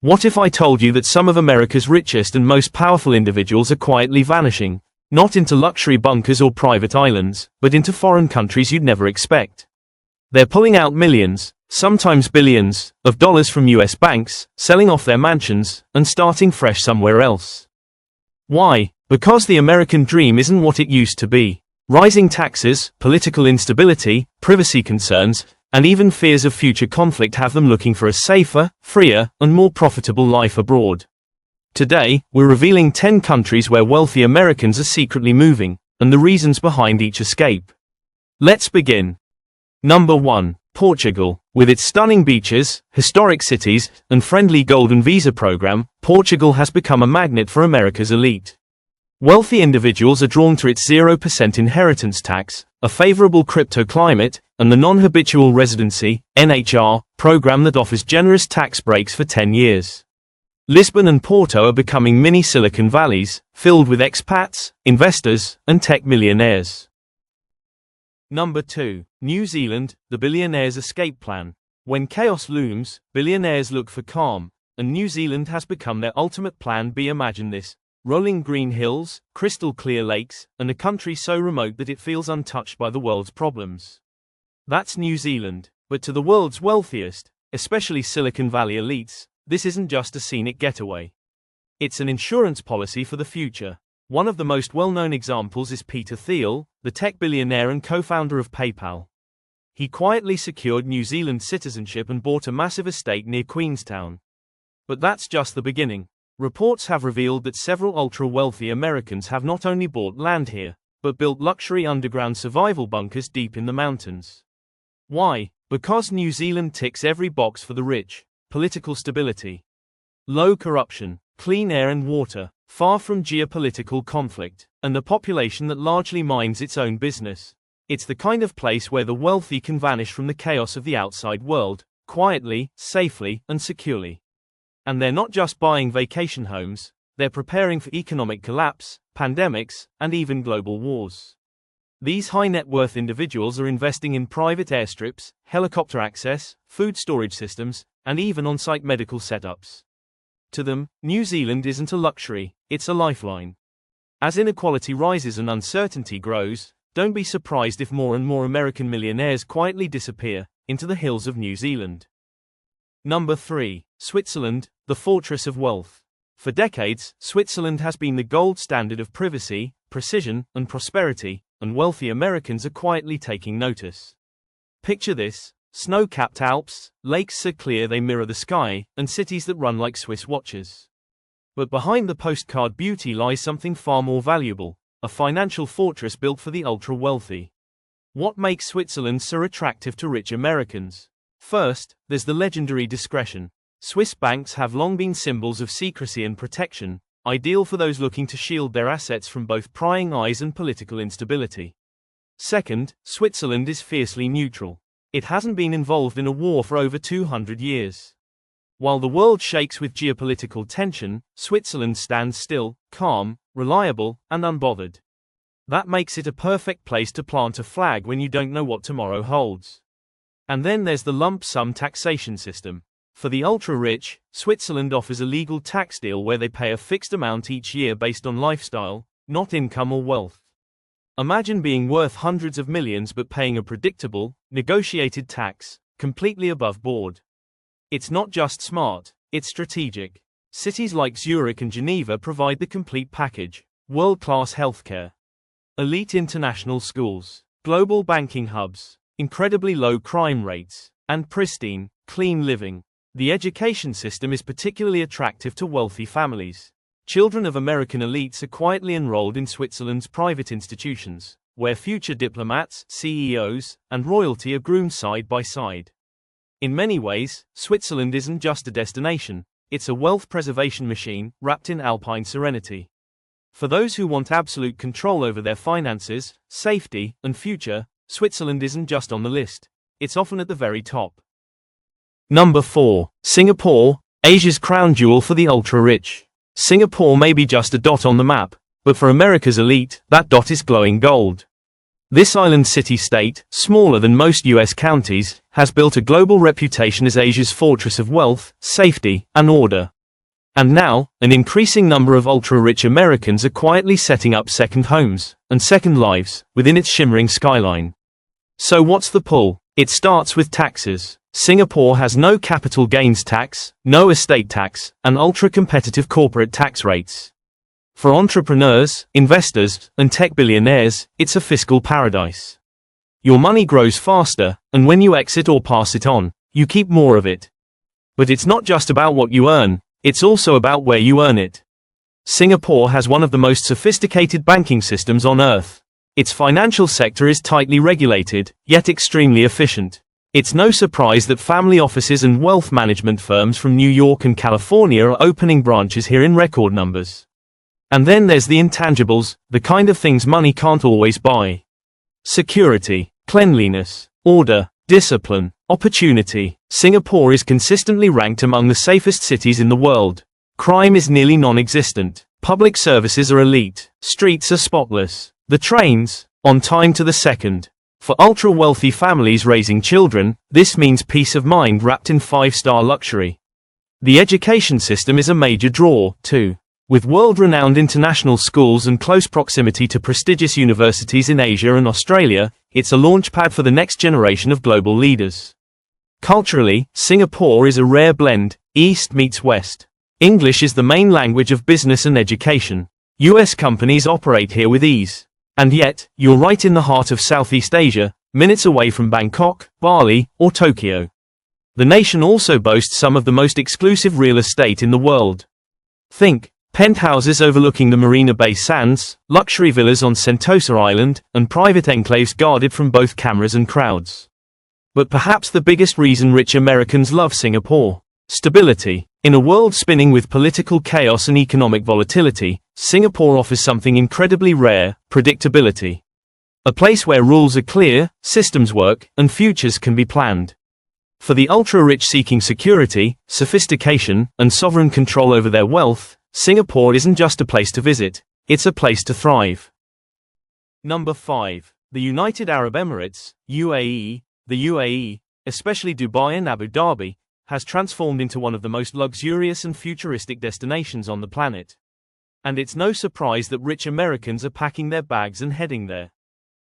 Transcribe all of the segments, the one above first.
What if I told you that some of America's richest and most powerful individuals are quietly vanishing, not into luxury bunkers or private islands, but into foreign countries you'd never expect? They're pulling out millions, sometimes billions, of dollars from US banks, selling off their mansions, and starting fresh somewhere else. Why? Because the American dream isn't what it used to be. Rising taxes, political instability, privacy concerns, and even fears of future conflict have them looking for a safer, freer, and more profitable life abroad. Today, we're revealing 10 countries where wealthy Americans are secretly moving, and the reasons behind each escape. Let's begin. Number 1. Portugal. With its stunning beaches, historic cities, and friendly golden visa program, Portugal has become a magnet for America's elite. Wealthy individuals are drawn to its 0% inheritance tax, a favorable crypto climate, and the non-habitual residency (NHR) program that offers generous tax breaks for 10 years. Lisbon and Porto are becoming mini Silicon Valleys, filled with expats, investors, and tech millionaires. Number 2. New Zealand, the billionaires' escape plan. When chaos looms, billionaires look for calm, and New Zealand has become their ultimate plan B. Imagine this. Rolling green hills, crystal clear lakes, and a country so remote that it feels untouched by the world's problems. That's New Zealand, but to the world's wealthiest, especially Silicon Valley elites, this isn't just a scenic getaway. It's an insurance policy for the future. One of the most well-known examples is Peter Thiel, the tech billionaire and co-founder of PayPal. He quietly secured New Zealand citizenship and bought a massive estate near Queenstown. But that's just the beginning. Reports have revealed that several ultra-wealthy Americans have not only bought land here, but built luxury underground survival bunkers deep in the mountains. Why? Because New Zealand ticks every box for the rich: political stability, low corruption, clean air and water, far from geopolitical conflict, and a population that largely minds its own business. It's the kind of place where the wealthy can vanish from the chaos of the outside world, quietly, safely, and securely. And they're not just buying vacation homes, they're preparing for economic collapse, pandemics, and even global wars. These high-net-worth individuals are investing in private airstrips, helicopter access, food storage systems, and even on-site medical setups. To them, New Zealand isn't a luxury, it's a lifeline. As inequality rises and uncertainty grows, don't be surprised if more and more American millionaires quietly disappear into the hills of New Zealand. Number 3. Switzerland, the fortress of wealth. For decades, Switzerland has been the gold standard of privacy, precision, and prosperity, and wealthy Americans are quietly taking notice. Picture this: snow-capped Alps, lakes so clear they mirror the sky, and cities that run like Swiss watches. But behind the postcard beauty lies something far more valuable: a financial fortress built for the ultra-wealthy. What makes Switzerland so attractive to rich Americans? First, there's the legendary discretion. Swiss banks have long been symbols of secrecy and protection, ideal for those looking to shield their assets from both prying eyes and political instability. Second, Switzerland is fiercely neutral. It hasn't been involved in a war for over 200 years. While the world shakes with geopolitical tension, Switzerland stands still, calm, reliable, and unbothered. That makes it a perfect place to plant a flag when you don't know what tomorrow holds. And then there's the lump sum taxation system. For the ultra-rich, Switzerland offers a legal tax deal where they pay a fixed amount each year based on lifestyle, not income or wealth. Imagine being worth hundreds of millions but paying a predictable, negotiated tax, completely above board. It's not just smart, it's strategic. Cities like Zurich and Geneva provide the complete package: world-class healthcare, elite international schools, global banking hubs, incredibly low crime rates, and pristine, clean living. The education system is particularly attractive to wealthy families. Children of American elites are quietly enrolled in Switzerland's private institutions, where future diplomats, CEOs, and royalty are groomed side by side. In many ways, Switzerland isn't just a destination, it's a wealth preservation machine wrapped in alpine serenity. For those who want absolute control over their finances, safety, and future, Switzerland isn't just on the list, it's often at the very top. Number 4. Singapore, Asia's crown jewel for the ultra-rich. Singapore may be just a dot on the map, but for America's elite, that dot is glowing gold. This island city-state, smaller than most US counties, has built a global reputation as Asia's fortress of wealth, safety, and order. And now, an increasing number of ultra-rich Americans are quietly setting up second homes and second lives within its shimmering skyline. So what's the pull? It starts with taxes. Singapore has no capital gains tax, no estate tax, and ultra-competitive corporate tax rates. For entrepreneurs, investors, and tech billionaires, it's a fiscal paradise. Your money grows faster, and when you exit or pass it on, you keep more of it. But it's not just about what you earn, it's also about where you earn it. Singapore has one of the most sophisticated banking systems on earth. Its financial sector is tightly regulated, yet extremely efficient. It's no surprise that family offices and wealth management firms from New York and California are opening branches here in record numbers. And then there's the intangibles, the kind of things money can't always buy. Security, cleanliness, order, discipline, opportunity. Singapore is consistently ranked among the safest cities in the world. Crime is nearly non-existent. Public services are elite. Streets are spotless. The trains, on time to the second. For ultra-wealthy families raising children, this means peace of mind wrapped in 5-star luxury. The education system is a major draw, too. With world-renowned international schools and close proximity to prestigious universities in Asia and Australia, it's a launchpad for the next generation of global leaders. Culturally, Singapore is a rare blend, East meets West. English is the main language of business and education. US companies operate here with ease. And yet, you're right in the heart of Southeast Asia, minutes away from Bangkok, Bali, or Tokyo. The nation also boasts some of the most exclusive real estate in the world. Think penthouses overlooking the Marina Bay Sands, luxury villas on Sentosa Island, and private enclaves guarded from both cameras and crowds. But perhaps the biggest reason rich Americans love Singapore: stability. In a world spinning with political chaos and economic volatility, Singapore offers something incredibly rare: predictability. A place where rules are clear, systems work, and futures can be planned. For the ultra-rich seeking security, sophistication, and sovereign control over their wealth, Singapore isn't just a place to visit, it's a place to thrive. Number 5. The United Arab Emirates, UAE. The UAE, especially Dubai and Abu Dhabi, has transformed into one of the most luxurious and futuristic destinations on the planet. And it's no surprise that rich Americans are packing their bags and heading there.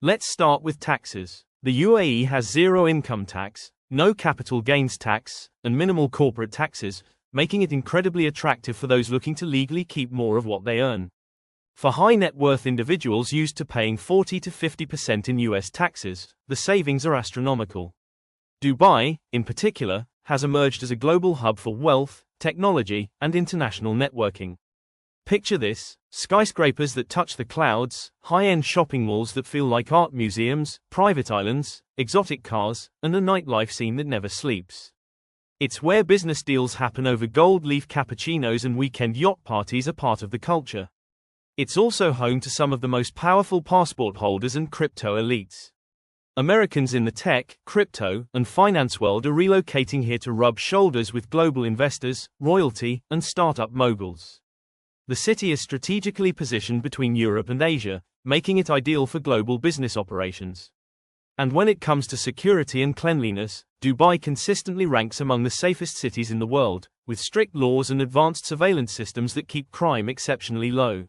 Let's start with taxes. The UAE has zero income tax, no capital gains tax, and minimal corporate taxes, making it incredibly attractive for those looking to legally keep more of what they earn. For high net worth individuals used to paying 40 to 50% in US taxes, the savings are astronomical. Dubai, in particular, has emerged as a global hub for wealth, technology, and international networking. Picture this: skyscrapers that touch the clouds, high-end shopping malls that feel like art museums, private islands, exotic cars, and a nightlife scene that never sleeps. It's where business deals happen over gold leaf cappuccinos and weekend yacht parties are part of the culture. It's also home to some of the most powerful passport holders and crypto elites. Americans in the tech, crypto, and finance world are relocating here to rub shoulders with global investors, royalty, and startup moguls. The city is strategically positioned between Europe and Asia, making it ideal for global business operations. And when it comes to security and cleanliness, Dubai consistently ranks among the safest cities in the world, with strict laws and advanced surveillance systems that keep crime exceptionally low.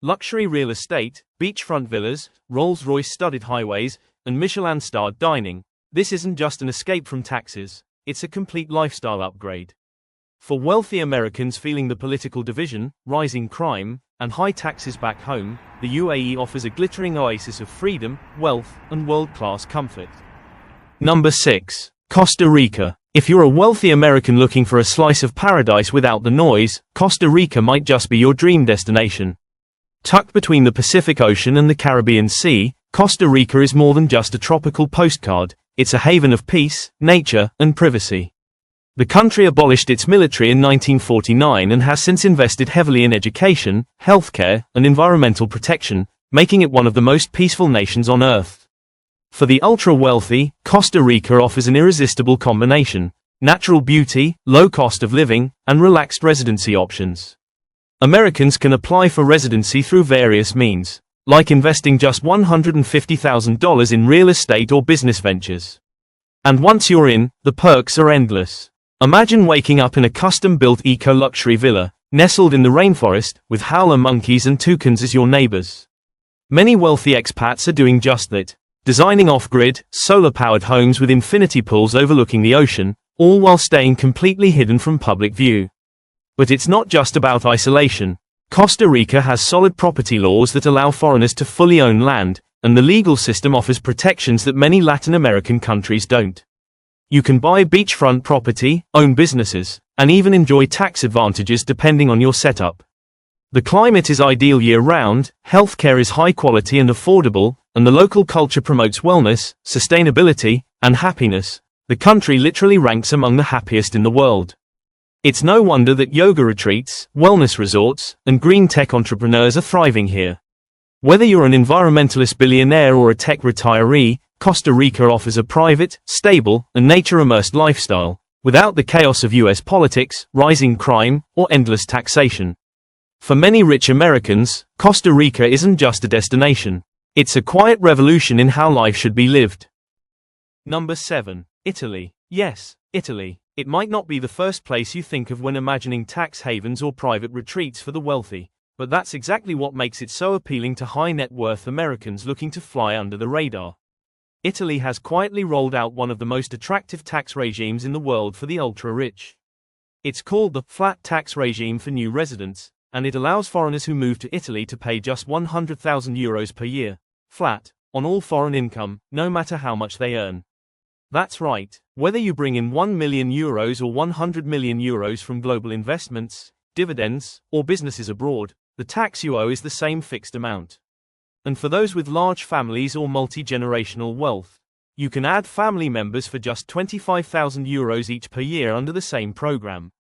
Luxury real estate, beachfront villas, Rolls-Royce studded highways, and Michelin-starred dining. This isn't just an escape from taxes, it's a complete lifestyle upgrade. For wealthy Americans feeling the political division, rising crime, and high taxes back home, the UAE offers a glittering oasis of freedom, wealth, and world-class comfort. Number 6. Costa Rica. If you're a wealthy American looking for a slice of paradise without the noise, Costa Rica might just be your dream destination. Tucked between the Pacific Ocean and the Caribbean Sea, Costa Rica is more than just a tropical postcard. It's a haven of peace, nature, and privacy. The country abolished its military in 1949 and has since invested heavily in education, healthcare, and environmental protection, making it one of the most peaceful nations on earth. For the ultra-wealthy, Costa Rica offers an irresistible combination: natural beauty, low cost of living, and relaxed residency options. Americans can apply for residency through various means, like investing just $150,000 in real estate or business ventures. And once you're in, the perks are endless. Imagine waking up in a custom-built eco-luxury villa, nestled in the rainforest, with howler monkeys and toucans as your neighbors. Many wealthy expats are doing just that, designing off-grid, solar-powered homes with infinity pools overlooking the ocean, all while staying completely hidden from public view. But it's not just about isolation. Costa Rica has solid property laws that allow foreigners to fully own land, and the legal system offers protections that many Latin American countries don't. You can buy beachfront property, own businesses, and even enjoy tax advantages depending on your setup. The climate is ideal year-round, healthcare is high quality and affordable, and the local culture promotes wellness, sustainability, and happiness. The country literally ranks among the happiest in the world. It's no wonder that yoga retreats, wellness resorts, and green tech entrepreneurs are thriving here. Whether you're an environmentalist billionaire or a tech retiree, Costa Rica offers a private, stable, and nature-immersed lifestyle, without the chaos of US politics, rising crime, or endless taxation. For many rich Americans, Costa Rica isn't just a destination. It's a quiet revolution in how life should be lived. Number 7. Italy. Yes, Italy. It might not be the first place you think of when imagining tax havens or private retreats for the wealthy, but that's exactly what makes it so appealing to high-net-worth Americans looking to fly under the radar. Italy has quietly rolled out one of the most attractive tax regimes in the world for the ultra-rich. It's called the flat tax regime for new residents, and it allows foreigners who move to Italy to pay just €100,000 per year, flat, on all foreign income, no matter how much they earn. That's right, whether you bring in €1 million or €100 million from global investments, dividends, or businesses abroad, the tax you owe is the same fixed amount. And for those with large families or multi-generational wealth, you can add family members for just €25,000 each per year under the same program.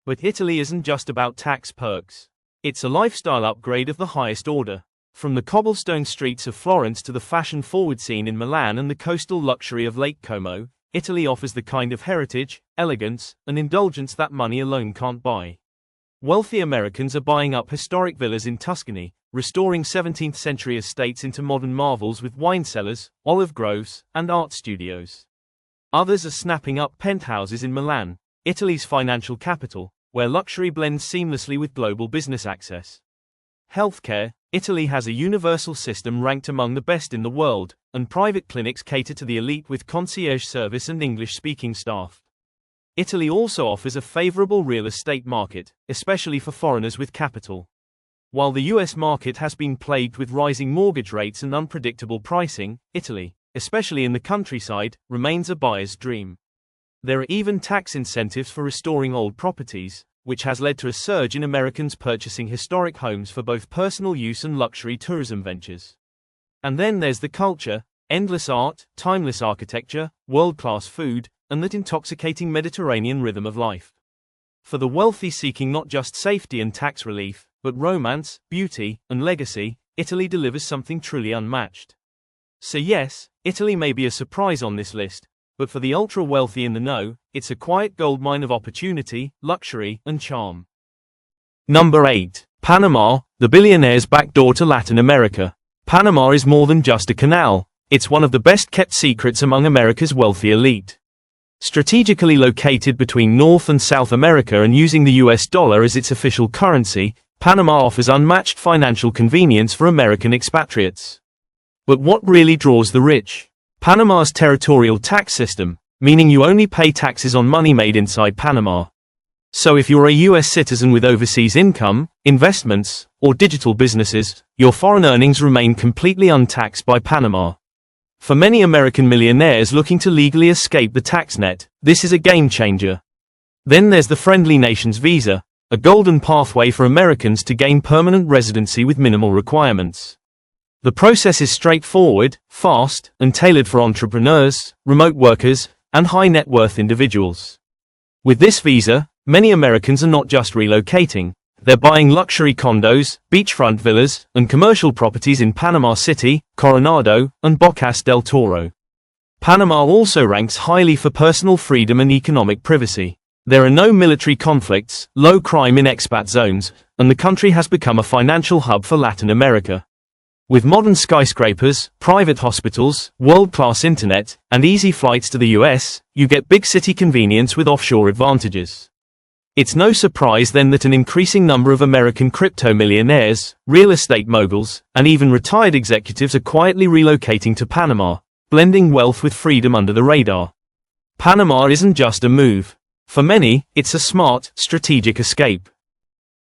But Italy isn't just about tax perks. It's a lifestyle upgrade of the highest order. From the cobblestone streets of Florence to the fashion-forward scene in Milan and the coastal luxury of Lake Como, Italy offers the kind of heritage, elegance, and indulgence that money alone can't buy. Wealthy Americans are buying up historic villas in Tuscany, restoring 17th-century estates into modern marvels with wine cellars, olive groves, and art studios. Others are snapping up penthouses in Milan, Italy's financial capital, where luxury blends seamlessly with global business access. Healthcare. Italy has a universal system ranked among the best in the world, and private clinics cater to the elite with concierge service and English-speaking staff. Italy also offers a favorable real estate market, especially for foreigners with capital. While the US market has been plagued with rising mortgage rates and unpredictable pricing, Italy, especially in the countryside, remains a buyer's dream. There are even tax incentives for restoring old properties, which has led to a surge in Americans purchasing historic homes for both personal use and luxury tourism ventures. And then there's the culture, endless art, timeless architecture, world-class food, and that intoxicating Mediterranean rhythm of life. For the wealthy seeking not just safety and tax relief, but romance, beauty, and legacy, Italy delivers something truly unmatched. So yes, Italy may be a surprise on this list, but for the ultra-wealthy in the know, it's a quiet goldmine of opportunity, luxury, and charm. Number 8. Panama, the billionaire's backdoor to Latin America. Panama is more than just a canal. It's one of the best-kept secrets among America's wealthy elite. Strategically located between North and South America and using the US dollar as its official currency, Panama offers unmatched financial convenience for American expatriates. But what really draws the rich? Panama's territorial tax system, meaning you only pay taxes on money made inside Panama. So if you're a US citizen with overseas income, investments, or digital businesses, your foreign earnings remain completely untaxed by Panama. For many American millionaires looking to legally escape the tax net, this is a game changer. Then there's the Friendly Nations visa, a golden pathway for Americans to gain permanent residency with minimal requirements. The process is straightforward, fast, and tailored for entrepreneurs, remote workers, and high-net-worth individuals. With this visa, many Americans are not just relocating, they're buying luxury condos, beachfront villas, and commercial properties in Panama City, Coronado, and Bocas del Toro. Panama also ranks highly for personal freedom and economic privacy. There are no military conflicts, low crime in expat zones, and the country has become a financial hub for Latin America. With modern skyscrapers, private hospitals, world-class internet, and easy flights to the US, you get big city convenience with offshore advantages. It's no surprise then that an increasing number of American crypto millionaires, real estate moguls, and even retired executives are quietly relocating to Panama, blending wealth with freedom under the radar. Panama isn't just a move. For many, it's a smart, strategic escape.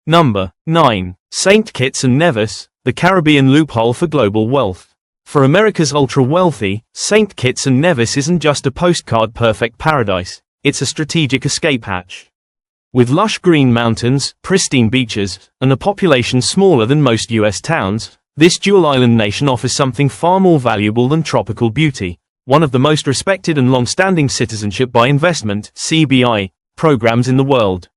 Number 9. St. Kitts and Nevis, the Caribbean loophole for global wealth. For America's ultra-wealthy, St. Kitts and Nevis isn't just a postcard-perfect paradise, it's a strategic escape hatch. With lush green mountains, pristine beaches, and a population smaller than most U.S. towns, this dual-island nation offers something far more valuable than tropical beauty, one of the most respected and long-standing citizenship by investment (CBI) programs in the world.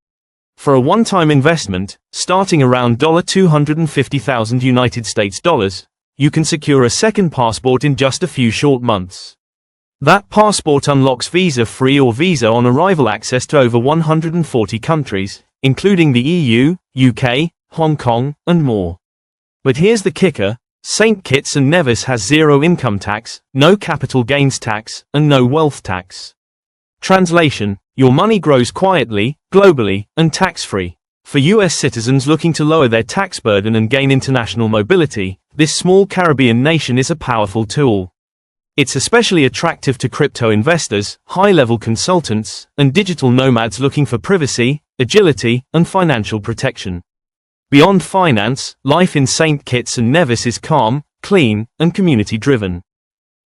For a one-time investment, starting around $250,000 United States dollars, you can secure a second passport in just a few short months. That passport unlocks visa-free or visa-on-arrival access to over 140 countries, including the EU, UK, Hong Kong, and more. But here's the kicker: St. Kitts and Nevis has zero income tax, no capital gains tax, and no wealth tax. Translation: your money grows quietly, globally, and tax-free. For US citizens looking to lower their tax burden and gain international mobility, this small Caribbean nation is a powerful tool. It's especially attractive to crypto investors, high-level consultants, and digital nomads looking for privacy, agility, and financial protection. Beyond finance, life in St. Kitts and Nevis is calm, clean, and community-driven.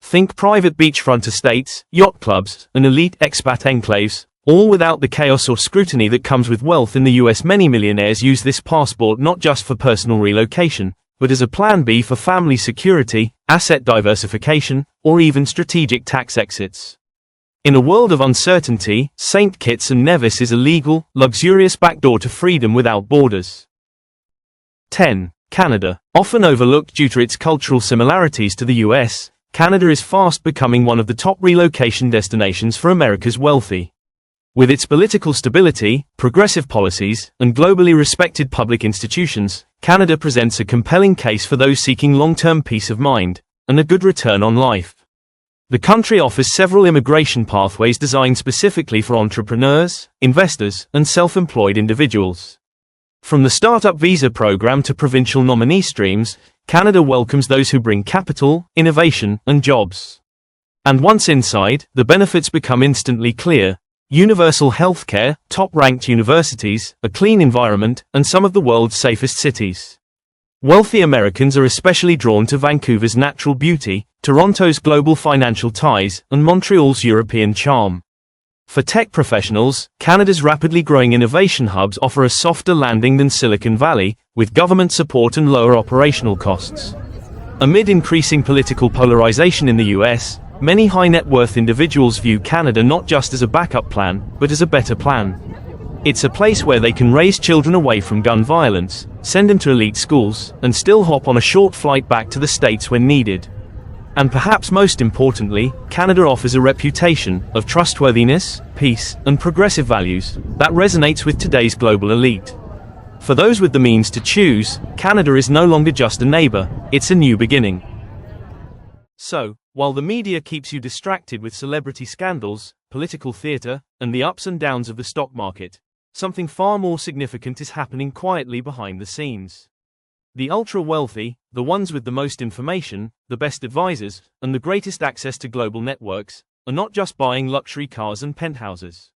Think private beachfront estates, yacht clubs, and elite expat enclaves, all without the chaos or scrutiny that comes with wealth in the US. Many millionaires use this passport not just for personal relocation, but as a plan B for family security, asset diversification, or even strategic tax exits. In a world of uncertainty, St. Kitts and Nevis is a legal, luxurious backdoor to freedom without borders. 10. Canada. Often overlooked due to its cultural similarities to the US, Canada is fast becoming one of the top relocation destinations for America's wealthy. With its political stability, progressive policies, and globally respected public institutions, Canada presents a compelling case for those seeking long-term peace of mind and a good return on life. The country offers several immigration pathways designed specifically for entrepreneurs, investors, and self-employed individuals. From the startup visa program to provincial nominee streams, Canada welcomes those who bring capital, innovation, and jobs. And once inside, the benefits become instantly clear: universal healthcare, top-ranked universities, a clean environment, and some of the world's safest cities. Wealthy Americans are especially drawn to Vancouver's natural beauty, Toronto's global financial ties, and Montreal's European charm. For tech professionals, Canada's rapidly growing innovation hubs offer a softer landing than Silicon Valley, with government support and lower operational costs. Amid increasing political polarization in the US, many high-net-worth individuals view Canada not just as a backup plan, but as a better plan. It's a place where they can raise children away from gun violence, send them to elite schools, and still hop on a short flight back to the States when needed. And perhaps most importantly, Canada offers a reputation of trustworthiness, peace, and progressive values that resonates with today's global elite. For those with the means to choose, Canada is no longer just a neighbor, it's a new beginning. So, while the media keeps you distracted with celebrity scandals, political theater, and the ups and downs of the stock market, something far more significant is happening quietly behind the scenes. The ultra-wealthy, the ones with the most information, the best advisors, and the greatest access to global networks, are not just buying luxury cars and penthouses.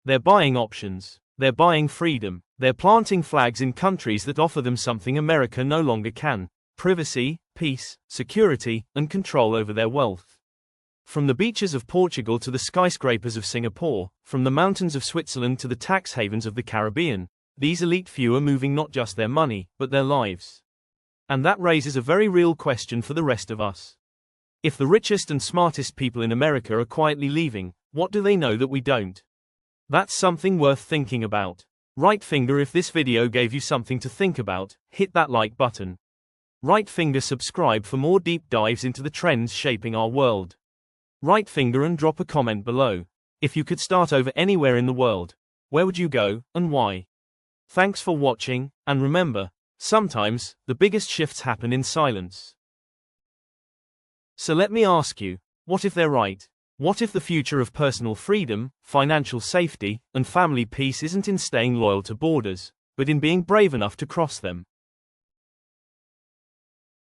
They're buying options. They're buying freedom. They're planting flags in countries that offer them something America no longer can: privacy, peace, security, and control over their wealth. From the beaches of Portugal to the skyscrapers of Singapore, from the mountains of Switzerland to the tax havens of the Caribbean, these elite few are moving not just their money, but their lives. And that raises a very real question for the rest of us. If the richest and smartest people in America are quietly leaving, what do they know that we don't? That's something worth thinking about. Right finger if this video gave you something to think about, hit that like button. Right finger subscribe for more deep dives into the trends shaping our world. Right finger and drop a comment below. If you could start over anywhere in the world, where would you go, and why? Thanks for watching, and remember, sometimes, the biggest shifts happen in silence. So let me ask you, what if they're right? What if the future of personal freedom, financial safety, and family peace isn't in staying loyal to borders, but in being brave enough to cross them?